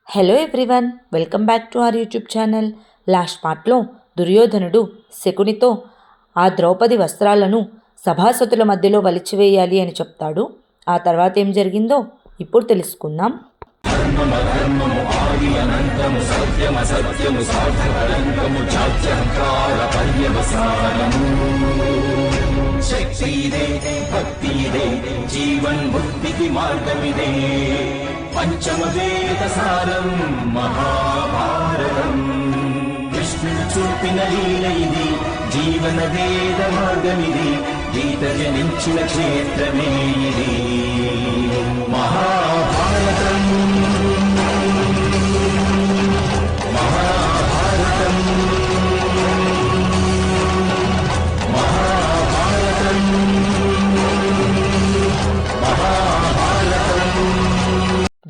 Hello everyone, welcome back to our YouTube channel. Last పార్ట్లో దుర్యోధనుడు శకునితో ఆ ద్రౌపది వస్త్రాలను సభాసతుల మధ్యలో వలిచివేయాలి అని చెప్తాడు. ఆ తర్వాత ఏం జరిగిందో ఇప్పుడు తెలుసుకుందాం. పంచమవేదసారం మహాభారతం కృష్ణుడు చూపిన లీల ఇది, జీవన వేద మార్గమిది, గీత జనించిన క్షేత్రమే ఇది మహాభారతం. మహాభారతం మహాభారతం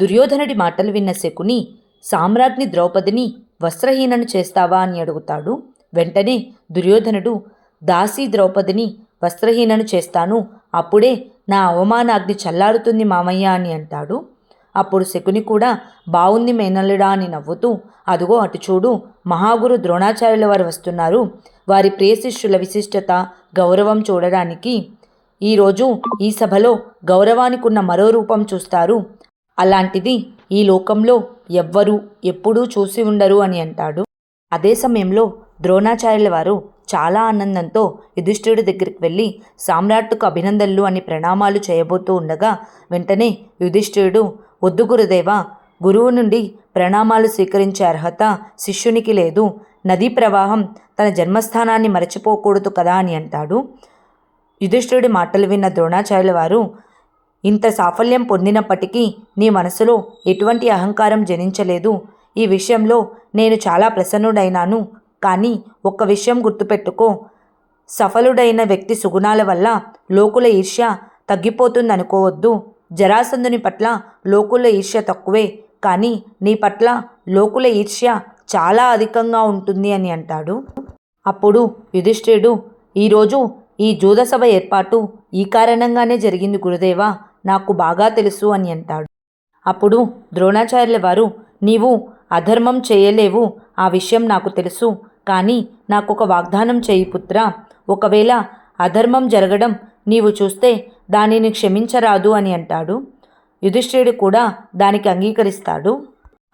దుర్యోధనుడి మాటలు విన్న శకుని సామ్రాజ్ఞి ద్రౌపదిని వస్త్రహీనను చేస్తావా అని అడుగుతాడు. వెంటనే దుర్యోధనుడు దాసి ద్రౌపదిని వస్త్రహీనను చేస్తాను, అప్పుడే నా అవమానాగ్ని చల్లారుతుంది మామయ్య అని అంటాడు. అప్పుడు శకుని కూడా బావుంది మేనల్లుడా అని నవ్వుతూ, అదుగో అటు చూడు, మహాగురు ద్రోణాచార్యుల వారు వస్తున్నారు. వారి ప్రియ శిష్యుల విశిష్టత గౌరవం చూడడానికి ఈరోజు ఈ సభలో గౌరవానికి ఉన్న మరో రూపం చూస్తారు. అలాంటిది ఈ లోకంలో ఎవ్వరూ ఎప్పుడూ చూసి ఉండరు అని అంటాడు. అదే సమయంలో ద్రోణాచార్యుల వారు చాలా ఆనందంతో యుధిష్ఠిరుడి దగ్గరికి వెళ్ళి సామ్రాట్టుకు అభినందనలు అని ప్రణామాలు చేయబోతూ ఉండగా వెంటనే యుధిష్ఠిరుడు, వద్దు గురుదేవా, గురువు నుండి ప్రణామాలు స్వీకరించే అర్హత శిష్యునికి లేదు. నదీ ప్రవాహం తన జన్మస్థానాన్ని మరచిపోకూడదు కదా అని అంటాడు. యుధిష్ఠిరుడి మాటలు విన్న ద్రోణాచార్యుల వారు, ఇంత సాఫల్యం పొందినప్పటికీ నీ మనసులో ఎటువంటి అహంకారం జనించలేదు. ఈ విషయంలో నేను చాలా ప్రసన్నుడైనాను. కానీ ఒక్క విషయం గుర్తుపెట్టుకో, సఫలుడైన వ్యక్తి సుగుణాల వల్ల లోకుల ఈర్ష్య తగ్గిపోతుందనుకోవద్దు. జరాసంధుని పట్ల లోకుల ఈర్ష్య తక్కువే, కానీ నీ పట్ల లోకుల ఈర్ష్య చాలా అధికంగా ఉంటుంది అని అంటాడు. అప్పుడు యుధిష్ఠిరుడు, ఈరోజు ఈ జూదసభ ఏర్పాటు ఈ కారణంగానే జరిగింది గురుదేవా, నాకు బాగా తెలుసు అని అంటాడు. అప్పుడు ద్రోణాచార్యుల వారు, నీవు అధర్మం చేయలేవు, ఆ విషయం నాకు తెలుసు. కానీ నాకొక వాగ్దానం చేయి పుత్రా, ఒకవేళ అధర్మం జరగడం నీవు చూస్తే దానిని క్షమించరాదు అని అంటాడు. యుధిష్ఠిరుడు కూడా దానికి అంగీకరిస్తాడు.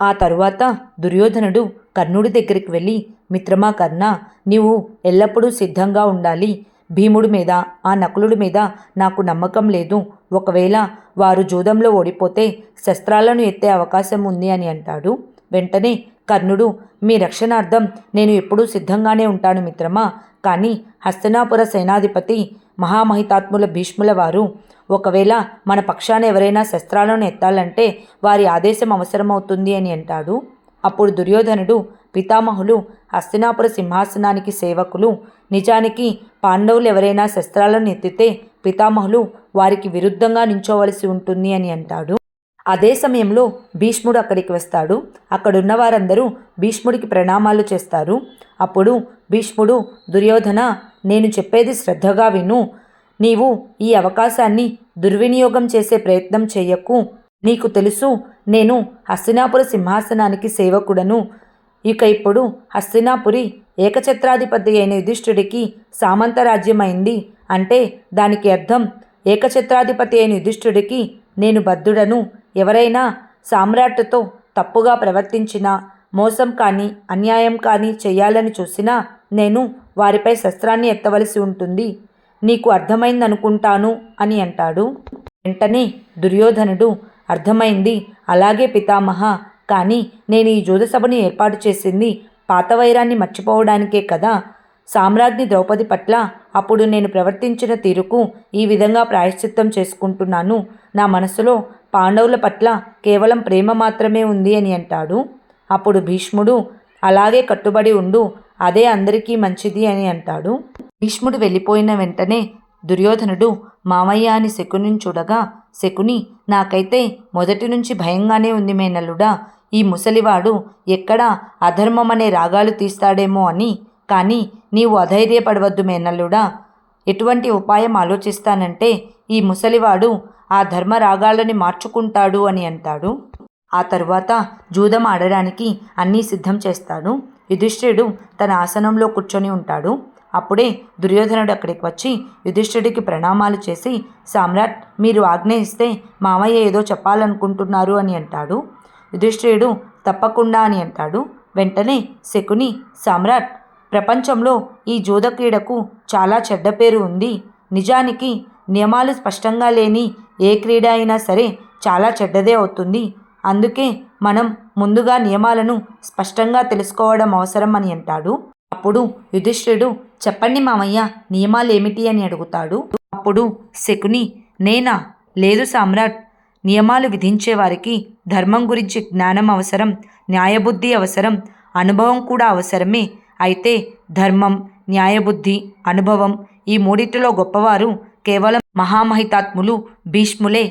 ఆ తరువాత దుర్యోధనుడు కర్ణుడి దగ్గరికి వెళ్ళి, మిత్రమా కర్ణ, నీవు ఎల్లప్పుడూ సిద్ధంగా ఉండాలి. భీముడి మీద ఆ నకులుడి మీద నాకు నమ్మకం లేదు. ఒకవేళ వారు జూదంలో ఓడిపోతే శస్త్రాలను ఎత్తే అవకాశం ఉంది అని అంటాడు. వెంటనే కర్ణుడు, మీ రక్షణార్థం నేను ఎప్పుడూ సిద్ధంగానే ఉంటాను మిత్రమా. కానీ హస్తినాపుర సేనాధిపతి మహామహితాత్ముల భీష్ముల వారు ఒకవేళ మన పక్షాన ఎవరైనా శస్త్రాలను ఎత్తాలంటే వారి ఆదేశం అవసరమవుతుంది అని అంటాడు. అప్పుడు దుర్యోధనుడు, పితామహులు హస్తినాపుర సింహాసనానికి సేవకులు. నిజానికి పాండవులు ఎవరైనా శస్త్రాలను ఎత్తితే పితామహులు వారికి విరుద్ధంగా నించోవలసి ఉంటుంది అని అంటాడు. అదే సమయంలో భీష్ముడు అక్కడికి వస్తాడు. అక్కడున్న వారందరూ భీష్ముడికి ప్రణామాలు చేస్తారు. అప్పుడు భీష్ముడు, దుర్యోధన, నేను చెప్పేది శ్రద్ధగా విను. నీవు ఈ అవకాశాన్ని దుర్వినియోగం చేసే ప్రయత్నం చేయకు. నీకు తెలుసు, నేను హస్తినాపుర సింహాసనానికి సేవకుడను. ఇక ఇప్పుడు హస్తినాపురి ఏకఛత్రాధిపతి అయిన యుధిష్ఠిరుడికి సామంతరాజ్యమైంది అంటే దానికి అర్థం ఏకఛత్రాధిపతి అయిన యుధిష్ఠిరుడికి నేను బద్ధుడను. ఎవరైనా సామ్రాట్తో తప్పుగా ప్రవర్తించినా, మోసం కానీ అన్యాయం కానీ చేయాలని చూసినా నేను వారిపై శస్త్రాన్ని ఎత్తవలసి ఉంటుంది. నీకు అర్థమైందనుకుంటాను అని అంటాడు. వెంటనే దుర్యోధనుడు, అర్థమైంది, అలాగే పితామహ. కానీ నేను ఈ జూదసభను ఏర్పాటు చేసింది పాత వైరాన్ని మర్చిపోవడానికే కదా. సామ్రాజ్ఞి ద్రౌపది పట్ల అప్పుడు నేను ప్రవర్తించిన తీరుకు ఈ విధంగా ప్రాయశ్చిత్తం చేసుకుంటున్నాను. నా మనసులో పాండవుల పట్ల కేవలం ప్రేమ మాత్రమే ఉంది అని అంటాడు. అప్పుడు భీష్ముడు, అలాగే కట్టుబడి ఉండు, అదే అందరికీ మంచిది అని అంటాడు. భీష్ముడు వెళ్ళిపోయిన వెంటనే దుర్యోధనుడు మామయ్య అని శకునిని చూడగా, శకుని, నాకైతే మొదటి నుంచి భయంగానే ఉంది మేనల్లుడా. ఈ ముసలివాడు ఎక్కడా అధర్మం అనే రాగాలు తీస్తాడేమో అని. కానీ నీవు అధైర్యపడవద్దు మేనల్లుడా. ఎటువంటి ఉపాయం ఆలోచిస్తానంటే ఈ ముసలివాడు ఆ ధర్మ రాగాలని మార్చుకుంటాడు అని అంటాడు. ఆ తరువాత జూదం ఆడడానికి అన్నీ సిద్ధం చేస్తాడు. యుధిష్ఠిరుడు తన ఆసనంలో కూర్చొని ఉంటాడు. అప్పుడే దుర్యోధనుడు అక్కడికి వచ్చి యుధిష్ఠిరుడికి ప్రణామాలు చేసి, సామ్రాట్, మీరు ఆజ్ఞ ఇస్తే మామయ్య ఏదో చెప్పాలనుకుంటున్నారు అని అంటాడు. యుధిష్ఠిరుడు తప్పకుండా అని అంటాడు. వెంటనే శకుని, సామ్రాట్, ప్రపంచంలో ఈ జూద క్రీడకు చాలా చెడ్డ పేరు ఉంది. నిజానికి నియమాలు స్పష్టంగా లేని ఏ క్రీడ అయినా సరే చాలా చెడ్డదే అవుతుంది. అందుకే మనం ముందుగా నియమాలను స్పష్టంగా తెలుసుకోవడం అవసరం అని అంటాడు. అప్పుడు యుధిష్ఠిరుడు, చెప్పండి మామయ్య, నియమాలు ఏమిటి అని అడుగుతాడు. అప్పుడు శకుని, నేనా? లేదు సామ్రాట్, నియమాలు విధించే వారికి ధర్మం గురించి జ్ఞానం అవసరం, న్యాయబుద్ధి అవసరం, అనుభవం కూడా అవసరమే. అయితే ధర్మం, న్యాయబుద్ధి, అనుభవం ఈ మూడిటిలో గొప్పవారు కేవలం మహామహితాత్ములు భీష్ములే.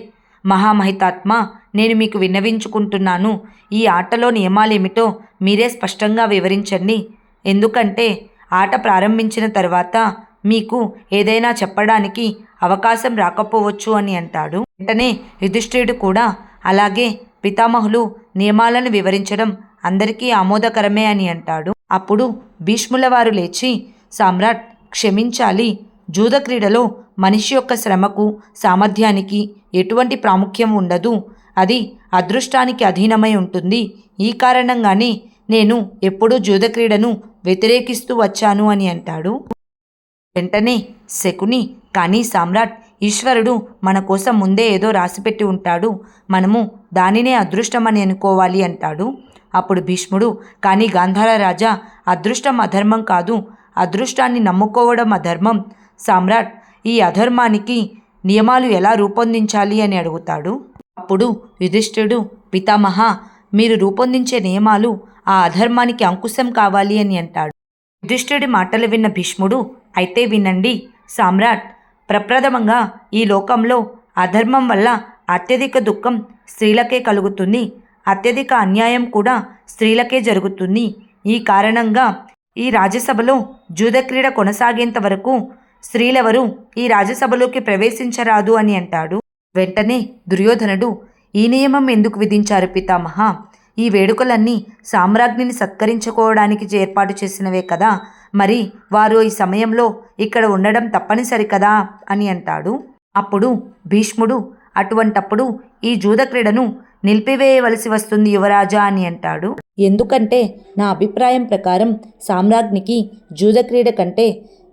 మహామహితాత్మ, నేను మీకు విన్నవించుకుంటున్నాను. ఈ ఆటలో నియమాలేమిటో మీరే స్పష్టంగా వివరించండి. ఎందుకంటే ఆట ప్రారంభించిన తర్వాత మీకు ఏదైనా చెప్పడానికి అవకాశం రాకపోవచ్చు అని అంటాడు. వెంటనే యుధిష్ఠిరుడు కూడా, అలాగే పితామహులు, నియమాలను వివరించడం అందరికీ ఆమోదకరమే అని అంటాడు. అప్పుడు భీష్ముల వారు లేచి, సామ్రాట్, క్షమించాలి. జూద క్రీడలో మనిషి యొక్క శ్రమకు, సామర్థ్యానికి ఎటువంటి ప్రాముఖ్యం ఉండదు. అది అదృష్టానికి అధీనమై ఉంటుంది. ఈ కారణంగానే నేను ఎప్పుడూ జూద క్రీడను వ్యతిరేకిస్తూ వచ్చాను అని అంటాడు. వెంటనే శకుని, కానీ సామ్రాట్, ఈశ్వరుడు మన కోసం ముందే ఏదో రాసిపెట్టి ఉంటాడు. మనము దానినే అదృష్టం అని అనుకోవాలి అంటాడు. అప్పుడు భీష్ముడు, కానీ గాంధార రాజా, అదృష్టం అధర్మం కాదు. అదృష్టాన్ని నమ్ముకోవడం అధర్మం. సామ్రాట్, ఈ అధర్మానికి నియమాలు ఎలా రూపొందించాలి అని అడుగుతాడు. అప్పుడు యుధిష్ఠిరుడు, పితామహ, మీరు రూపొందించే నియమాలు ఆ అధర్మానికి అంకుశం కావాలి అని అంటాడు. యుధిష్ఠిరుడి మాటలు విన్న భీష్ముడు, అయితే వినండి సామ్రాట్, ప్రప్రథమంగా ఈ లోకంలో అధర్మం వల్ల అత్యధిక దుఃఖం స్త్రీలకే కలుగుతుంది. అత్యధిక అన్యాయం కూడా స్త్రీలకే జరుగుతుంది. ఈ కారణంగా ఈ రాజ్యసభలో జూదక్రీడ కొనసాగేంత వరకు స్త్రీలెవరూ ఈ రాజ్యసభలోకి ప్రవేశించరాదు అని అంటాడు. వెంటనే దుర్యోధనుడు, ఈ నియమం ఎందుకు విధించారు పితామహ? ఈ వేడుకలన్నీ సామ్రాజ్ఞిని సత్కరించుకోవడానికి ఏర్పాటు చేసినవే కదా. మరి వారు ఈ సమయంలో ఇక్కడ ఉండడం తప్పనిసరి కదా అని అంటాడు. అప్పుడు భీష్ముడు, అటువంటప్పుడు ఈ జూద క్రీడను నిలిపివేయవలసి వస్తుంది యువరాజా అని అంటాడు. ఎందుకంటే నా అభిప్రాయం ప్రకారం సామ్రాజ్ఞికి జూద క్రీడ కంటే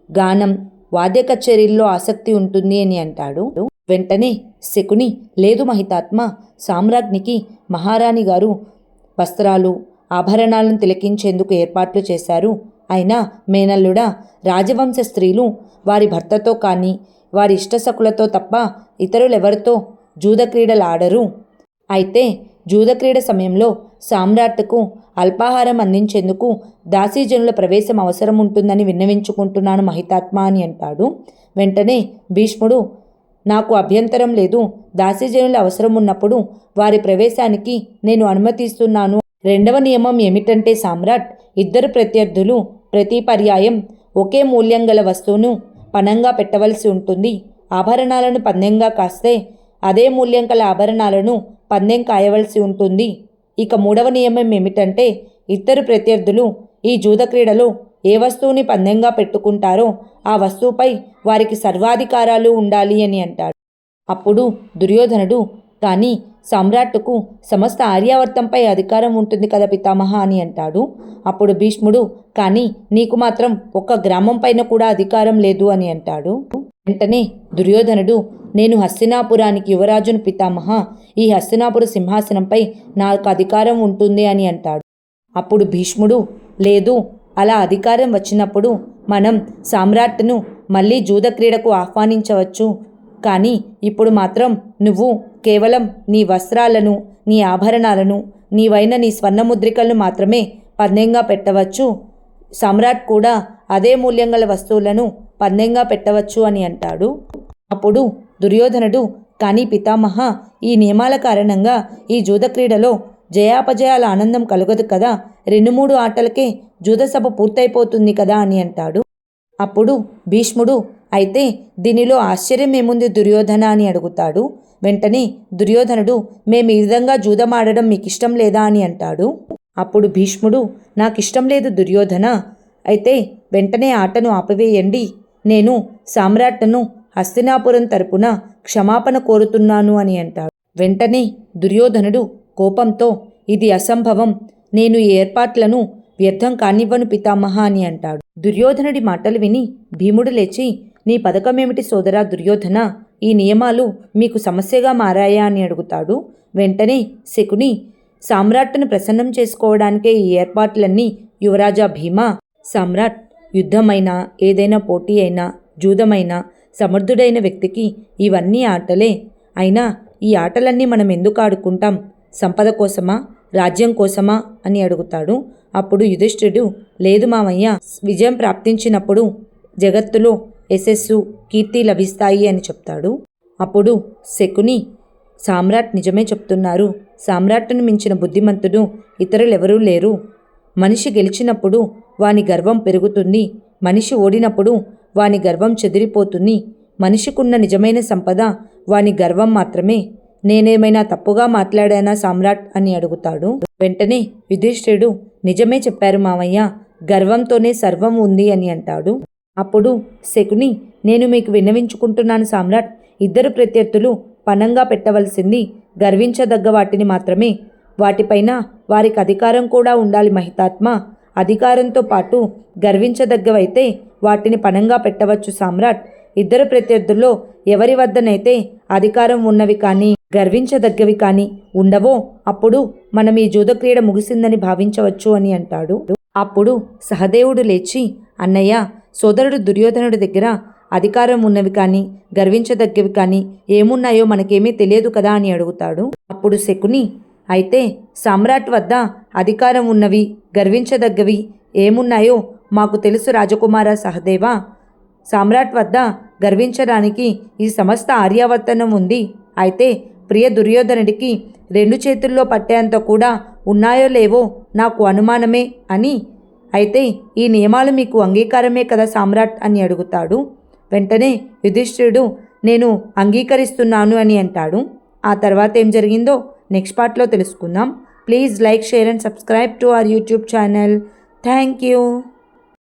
గానం, వాద్య కచేరీల్లో ఆసక్తి ఉంటుంది అని అంటాడు. వెంటనే శకుని, లేదు మహితాత్మ, సామ్రాజ్ఞికి మహారాణి గారు వస్త్రాలు, ఆభరణాలను తిలకించేందుకు ఏర్పాట్లు చేశారు. అయినా మేనల్లుడా, రాజవంశ స్త్రీలు వారి భర్తతో కానీ వారి ఇష్టసకులతో తప్ప ఇతరులెవరితో జూద క్రీడలు ఆడరు. అయితే జూదక్రీడ సమయంలో సామ్రాట్కు అల్పాహారం అందించేందుకు దాసీజనుల ప్రవేశం అవసరం ఉంటుందని విన్నవించుకుంటున్నాను మహితాత్మ అని అంటాడు. వెంటనే భీష్ముడు, నాకు అభ్యంతరం లేదు. దాసీజనుల అవసరం ఉన్నప్పుడు వారి ప్రవేశానికి నేను అనుమతిస్తున్నాను. రెండవ నియమం ఏమిటంటే సామ్రాట్, ఇద్దరు ప్రత్యర్థులు ప్రతి పర్యాయం ఒకే మూల్యం గల వస్తువును పణంగా పెట్టవలసి ఉంటుంది. ఆభరణాలను పందెంగా కాస్తే అదే మూల్యం గల ఆభరణాలను పందెం కాయవలసి ఉంటుంది. ఇక మూడవ నియమం ఏమిటంటే, ఇద్దరు ప్రత్యర్థులు ఈ జూద క్రీడలో ఏ వస్తువుని పందెంగా పెట్టుకుంటారో ఆ వస్తువుపై వారికి సర్వాధికారాలు ఉండాలి అని అంటాడు. అప్పుడు దుర్యోధనుడు, కానీ సమ్రాట్టుకు సమస్త ఆర్యావర్తంపై అధికారం ఉంటుంది కదా పితామహ అని అంటాడు. అప్పుడు భీష్ముడు, కానీ నీకు మాత్రం ఒక్క గ్రామం పైన కూడా అధికారం లేదు అని అంటాడు. వెంటనే దుర్యోధనుడు, నేను హస్తినాపురానికి యువరాజును పితామహ. ఈ హస్తినాపుర సింహాసనంపై నాకు అధికారం ఉంటుంది అని అంటాడు. అప్పుడు భీష్ముడు, లేదు, అలా అధికారం వచ్చినప్పుడు మనం సామ్రాట్ను మళ్ళీ జూద క్రీడకు ఆహ్వానించవచ్చు. కానీ ఇప్పుడు మాత్రం నువ్వు కేవలం నీ వస్త్రాలను, నీ ఆభరణాలను, నీవైన నీ స్వర్ణముద్రికలను మాత్రమే పందెంగా పెట్టవచ్చు. సమ్రాట్ కూడా అదే మూల్యం గల వస్తువులను పందెంగా పెట్టవచ్చు అని అంటాడు. అప్పుడు దుర్యోధనుడు, కానీ పితామహ, ఈ నియమాల కారణంగా ఈ జూద క్రీడలో జయాపజయాల ఆనందం కలగదు కదా. 2-3 ఆటలకే జూదసభ పూర్తయిపోతుంది కదా అని అంటాడు. అప్పుడు భీష్ముడు, అయితే దీనిలో ఆశ్చర్యం ఏముంది దుర్యోధన అని అడుగుతాడు. వెంటనే దుర్యోధనుడు, మేము ఈ విధంగా జూదమాడడం మీకు ఇష్టం లేదా అని అంటాడు. అప్పుడు భీష్ముడు, నాకిష్టం లేదు దుర్యోధన, అయితే వెంటనే ఆటను ఆపివేయండి, నేను సామ్రాట్ను హస్తినాపురం తరపున క్షమాపణ కోరుతున్నాను అని అంటాడు. వెంటనే దుర్యోధనుడు కోపంతో, ఇది అసంభవం, నేను ఈ ఏర్పాట్లను వ్యర్థం కానివ్వను పితామహ అని అంటాడు. దుర్యోధనుడి మాటలు విని భీముడు లేచి, నీ పథకమేమిటి సోదరా దుర్యోధన, ఈ నియమాలు మీకు సమస్యగా మారాయా అని అడుగుతాడు. వెంటనే శకుని, సామ్రాట్ను ప్రసన్నం చేసుకోవడానికే ఈ ఏర్పాట్లన్నీ యువరాజా భీమా. సామ్రాట్ యుద్ధమైనా ఏదైనా పోటీ అయినా జూదమైనా సమర్థుడైన వ్యక్తికి ఇవన్నీ ఆటలే. అయినా ఈ ఆటలన్నీ మనం ఎందుకు ఆడుకుంటాం? సంపద కోసమా, రాజ్యం కోసమా అని అడుగుతాడు. అప్పుడు యుధిష్ఠిరుడు, లేదు మామయ్య, విజయం ప్రాప్తించినప్పుడు జగత్తులో యశస్సు కీర్తి లభిస్తాయి అని చెప్తాడు. అప్పుడు శకుని, సామ్రాట్ నిజమే చెప్తున్నారు, సామ్రాట్ను మించిన బుద్ధిమంతుడు ఇతరులెవరూ లేరు. మనిషి గెలిచినప్పుడు వాని గర్వం పెరుగుతుంది, మనిషి ఓడినప్పుడు వాని గర్వం చెదిరిపోతుంది. మనిషికున్న నిజమైన సంపద వాని గర్వం మాత్రమే. నేనేమైనా తప్పుగా మాట్లాడానా సామ్రాట్ అని అడుగుతాడు. వెంటనే యుధిష్ఠిరుడు, నిజమే చెప్పారు మామయ్య, గర్వంతోనే సర్వం ఉంది అని అంటాడు. అప్పుడు శకుని, నేను మీకు విన్నవించుకుంటున్నాను సామ్రాట్, ఇద్దరు ప్రత్యర్థులు పణంగా పెట్టవలసింది గర్వించదగ్గ వాటిని మాత్రమే. వాటిపైన వారికి అధికారం కూడా ఉండాలి మహితాత్మ. అధికారంతో పాటు గర్వించదగ్గవైతే వాటిని పణంగా పెట్టవచ్చు సామ్రాట్. ఇద్దరు ప్రత్యర్థుల్లో ఎవరి వద్దనైతే అధికారం ఉన్నవి కానీ గర్వించదగ్గవి కానీ ఉండవో అప్పుడు మనం ఈ జూదక్రీడ ముగిసిందని భావించవచ్చు అని అంటాడు. అప్పుడు సహదేవుడు లేచి, అన్నయ్య, సోదరుడు దుర్యోధనుడి దగ్గర అధికారం ఉన్నవి కానీ గర్వించదగ్గవి కానీ ఏమున్నాయో మనకేమీ తెలియదు కదా అని అడుగుతాడు. అప్పుడు శకుని, అయితే సామ్రాట్ వద్ద అధికారం ఉన్నవి గర్వించదగ్గవి ఏమున్నాయో మాకు తెలుసు రాజకుమార సహదేవా. సామ్రాట్ వద్ద గర్వించడానికి ఈ సమస్త ఆర్యావర్తనం ఉంది. అయితే ప్రియ దుర్యోధనుడికి 2 చేతుల్లో పట్టేంత కూడా ఉన్నాయో లేవో నాకు అనుమానమే అని. అయితే ఈ నియమాలు మీకు అంగీకారమే కదా సామ్రాట్ అని అడుగుతాడు. వెంటనే యుధిష్ఠిరుడు, నేను అంగీకరిస్తున్నాను అని అంటాడు. ఆ తర్వాత ఏం జరిగిందో నెక్స్ట్ పార్ట్లో తెలుసుకుందాం. Please like, share and subscribe to our YouTube channel. Thank you.